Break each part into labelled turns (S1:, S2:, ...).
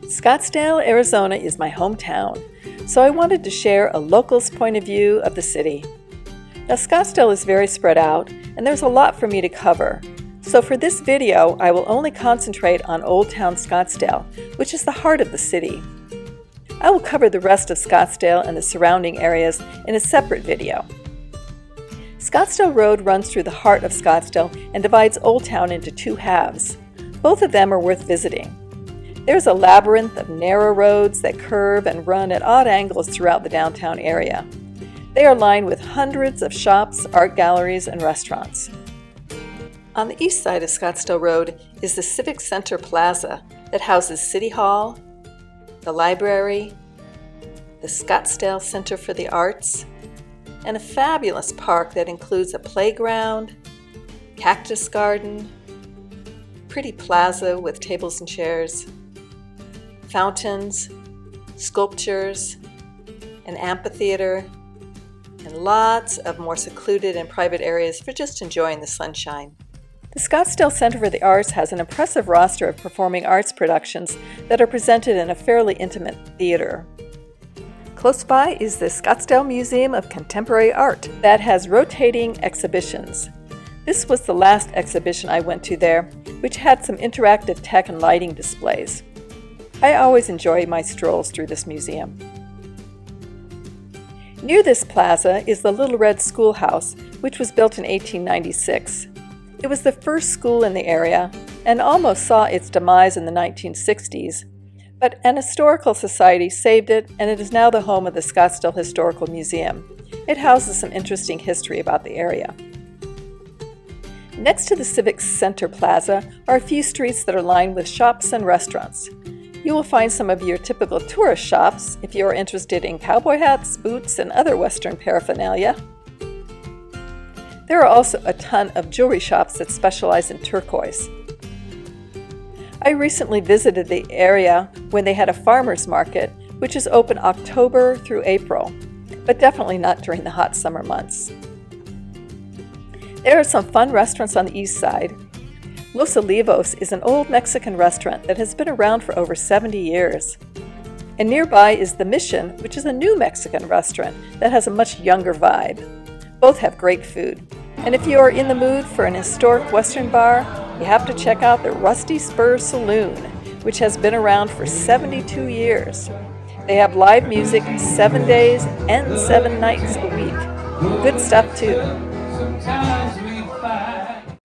S1: Scottsdale, Arizona is my hometown, so I wanted to share a local's point of view of the city. Now, Scottsdale is very spread out, and there's a lot for me to cover. So for this video, I will only concentrate on Old Town Scottsdale, which is the heart of the city. I will cover the rest of Scottsdale and the surrounding areas in a separate video. Scottsdale Road runs through the heart of Scottsdale and divides Old Town into two halves. Both of them are worth visiting. There's a labyrinth of narrow roads that curve and run at odd angles throughout the downtown area. They are lined with hundreds of shops, art galleries, and restaurants. On the east side of Scottsdale Road is the Civic Center Plaza that houses City Hall, the library, the Scottsdale Center for the Arts, and a fabulous park that includes a playground, cactus garden, pretty plaza with tables and chairs, fountains, sculptures, an amphitheater, and lots of more secluded and private areas for just enjoying the sunshine. The Scottsdale Center for the Arts has an impressive roster of performing arts productions that are presented in a fairly intimate theater. Close by is the Scottsdale Museum of Contemporary Art that has rotating exhibitions. This was the last exhibition I went to there, which had some interactive tech and lighting displays. I always enjoy my strolls through this museum. Near this plaza is the Little Red Schoolhouse, which was built in 1896. It was the first school in the area and almost saw its demise in the 1960s, but an historical society saved it, and it is now the home of the Scottsdale Historical Museum. It houses some interesting history about the area. Next to the Civic Center Plaza are a few streets that are lined with shops and restaurants. You will find some of your typical tourist shops if you are interested in cowboy hats, boots, and other Western paraphernalia. There are also a ton of jewelry shops that specialize in turquoise. I recently visited the area when they had a farmer's market, which is open October through April, but definitely not during the hot summer months. There are some fun restaurants on the east side. Los Olivos is an old Mexican restaurant that has been around for over 70 years. And nearby is The Mission, which is a new Mexican restaurant that has a much younger vibe. Both have great food. And if you are in the mood for an historic Western bar, you have to check out the rusty Spur Saloon, which has been around for 72 years. They have live music 7 days and 7 nights a week. Good stuff too.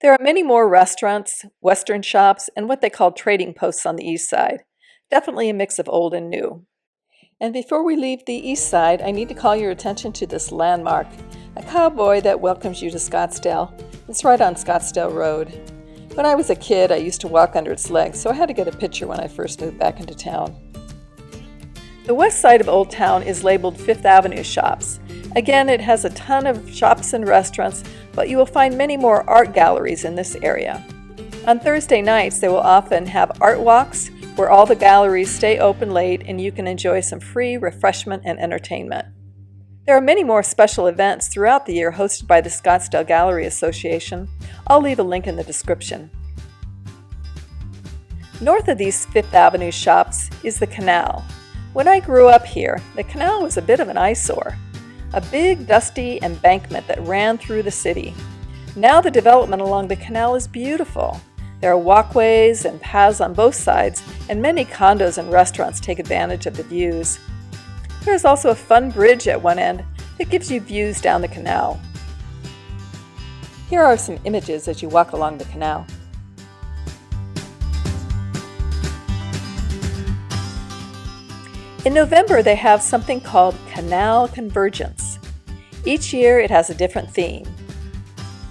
S1: There are many more restaurants, Western shops, and what they call trading posts on the east side. Definitely a mix of old and new. And before we leave the east side, I need to call your attention to this landmark, a cowboy that welcomes you to Scottsdale. It's right on Scottsdale Road. When I was a kid, I used to walk under its legs, so I had to get a picture when I first moved back into town. The west side of Old Town is labeled Fifth Avenue Shops. Again, it has a ton of shops and restaurants, but you will find many more art galleries in this area. On Thursday nights, they will often have art walks where all the galleries stay open late and you can enjoy some free refreshment and entertainment. There are many more special events throughout the year hosted by the Scottsdale Gallery Association. I'll leave a link in the description. North of these Fifth Avenue shops is the Canal. When I grew up here, the Canal was a bit of an eyesore. A big, dusty embankment that ran through the city. Now the development along the canal is beautiful. There are walkways and paths on both sides, and many condos and restaurants take advantage of the views. There is also a fun bridge at one end that gives you views down the canal. Here are some images as you walk along the canal. In November, they have something called Canal Convergence. Each year, it has a different theme.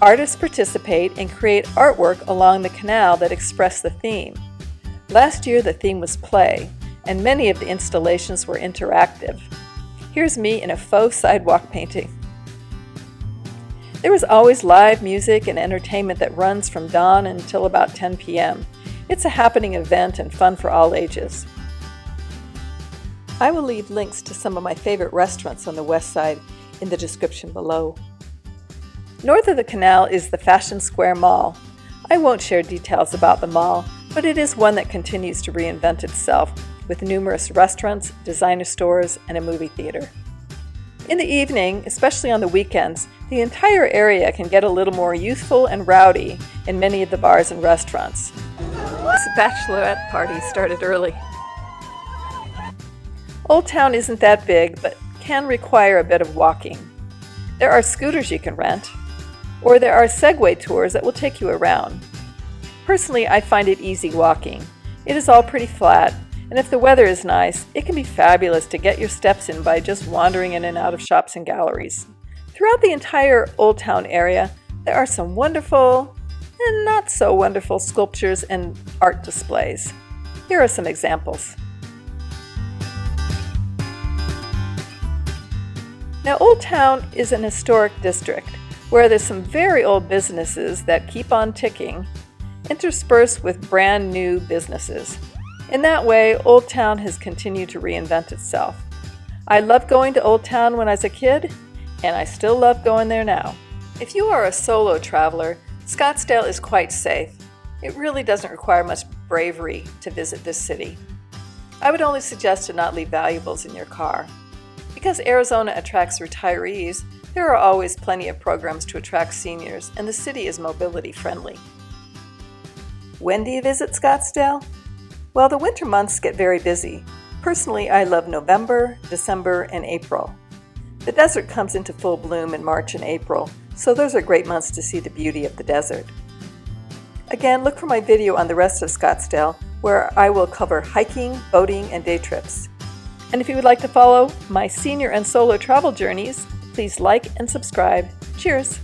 S1: Artists participate and create artwork along the canal that express the theme. Last year, the theme was play, and many of the installations were interactive. Here's me in a faux sidewalk painting. There is always live music and entertainment that runs from dawn until about 10 p.m. It's a happening event and fun for all ages. I will leave links to some of my favorite restaurants on the west side in the description below. North of the canal is the Fashion Square Mall. I won't share details about the mall, but it is one that continues to reinvent itself with numerous restaurants, designer stores, and a movie theater. In the evening, especially on the weekends, the entire area can get a little more youthful and rowdy in many of the bars and restaurants. This bachelorette party started early. Old Town isn't that big, but can require a bit of walking. There are scooters you can rent, or there are Segway tours that will take you around. Personally, I find it easy walking. It is all pretty flat, and if the weather is nice, it can be fabulous to get your steps in by just wandering in and out of shops and galleries. Throughout the entire Old Town area, there are some wonderful and not so wonderful sculptures and art displays. Here are some examples. Now, Old Town is an historic district where there's some very old businesses that keep on ticking, interspersed with brand new businesses. In that way, Old Town has continued to reinvent itself. I loved going to Old Town when I was a kid, and I still love going there now. If you are a solo traveler, Scottsdale is quite safe. It really doesn't require much bravery to visit this city. I would only suggest to not leave valuables in your car. Because Arizona attracts retirees, there are always plenty of programs to attract seniors, and the city is mobility friendly. When do you visit Scottsdale? Well, the winter months get very busy. Personally, I love November, December, and April. The desert comes into full bloom in March and April, so those are great months to see the beauty of the desert. Again, look for my video on the rest of Scottsdale, where I will cover hiking, boating, and day trips. And if you would like to follow my senior and solo travel journeys, please like and subscribe. Cheers!